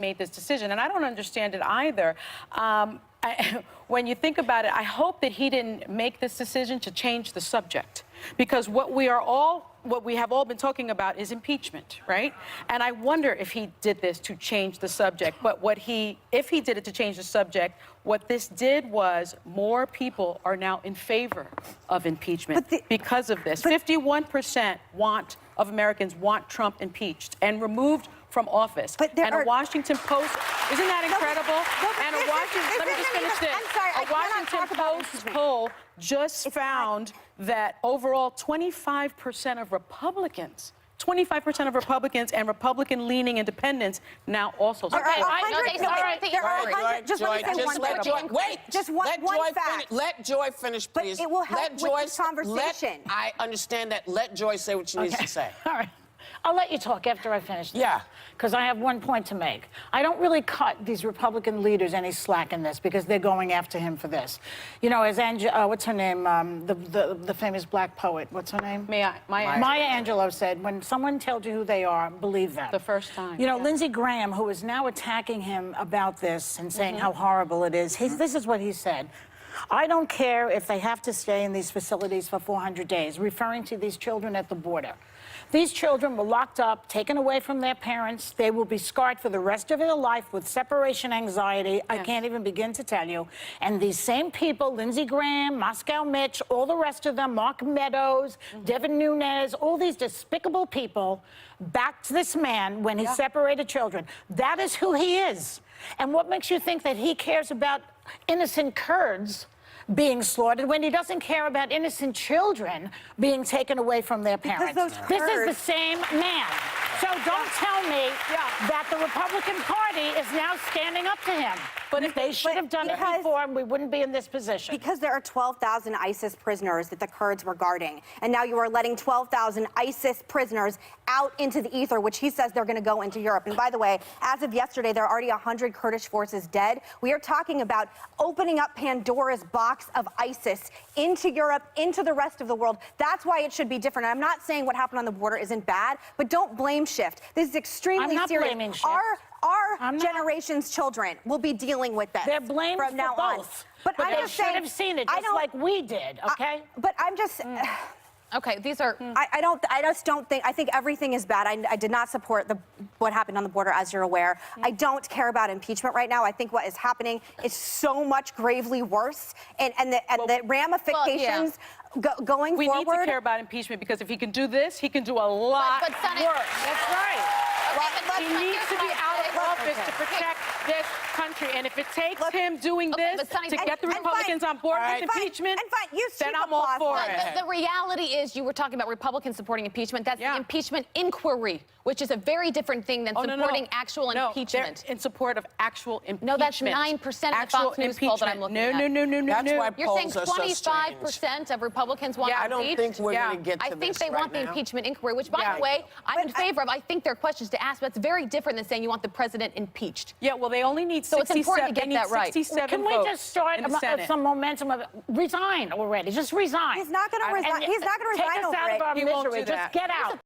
made this decision, and I don't understand it either. When you think about it, I hope that he didn't make this decision to change the subject, because what we have all been talking about is impeachment, right? And I wonder if he did this to change the subject. But if he did it to change the subject, what this did was more people are now in favor of impeachment because of this. 51% of Americans want Trump impeached and removed from office. And a Washington Post, isn't that incredible? Let me just finish this. I'm sorry, a Washington Post poll just found that overall 25% of Republicans, 25% of Republicans and Republican-leaning independents now also support. Let Joy finish, please. But it will help with this conversation. I understand that. Let Joy say what she needs to say. All right. I'll let you talk after I finish this. Yeah. Because I have one point to make. I don't really cut these Republican leaders any slack in this because they're going after him for this. You know, as what's her name? The famous black poet. What's her name? Maya Angelou said, when someone tells you who they are, believe them. The first time. You know, Lindsey Graham, who is now attacking him about this and saying how horrible it is, this is what he said. I don't care if they have to stay in these facilities for 400 days, referring to these children at the border. These children were locked up, taken away from their parents. They will be scarred for the rest of their life with separation anxiety. Yes. I can't even begin to tell you. And these same people, Lindsey Graham, Moscow Mitch, all the rest of them, Mark Meadows, Devin Nunes, all these despicable people backed this man when he separated children. That is who he is. And what makes you think that he cares about innocent Kurds being slaughtered when he doesn't care about innocent children being taken away from their parents? This is the same man. So don't tell me that the Republican Party is now standing up to him. But if they should have done it before, we wouldn't be in this position. Because there are 12,000 ISIS prisoners that the Kurds were guarding. And now you are letting 12,000 ISIS prisoners out into the ether, which he says they're going to go into Europe. And by the way, as of yesterday, there are already 100 Kurdish forces dead. We are talking about opening up Pandora's box of ISIS into Europe, into the rest of the world. That's why it should be different. And I'm not saying what happened on the border isn't bad, but don't blame shift. This is extremely serious. I'm not blaming shift. Our generation's children will be dealing with this. They're blamed from now for on. both. But I'm they just should saying, have seen it just like we did, okay? But I'm just... Okay, these are... I just don't think... I think everything is bad. I did not support what happened on the border, as you're aware. I don't care about impeachment right now. I think what is happening is so much gravely worse. And the ramifications going forward... We need to care about impeachment, because if he can do this, he can do a lot worse. That's right. He needs to be out of office to protect this country. And if it takes him doing this to get the Republicans on board with impeachment, then I'm all for it. The reality is, you were talking about Republicans supporting impeachment. That's the impeachment inquiry, which is a very different thing than supporting actual impeachment. In support of actual impeachment. No, that's 9% of the Fox News poll that I'm looking at. No. That's why You're saying polls are so 25% of Republicans want to impeach? I don't think we're going to get to I think this they want the now. impeachment inquiry, which, by the way, I'm in favor of. I think there are questions to ask, but that's very different than saying you want the president impeached. Yeah, well, they only need 67. So it's important to get that right. 67 Can we just start some momentum of resign already? Just resign. He's not going to resign. He's not going to resign Take us out of our misery. Just get out.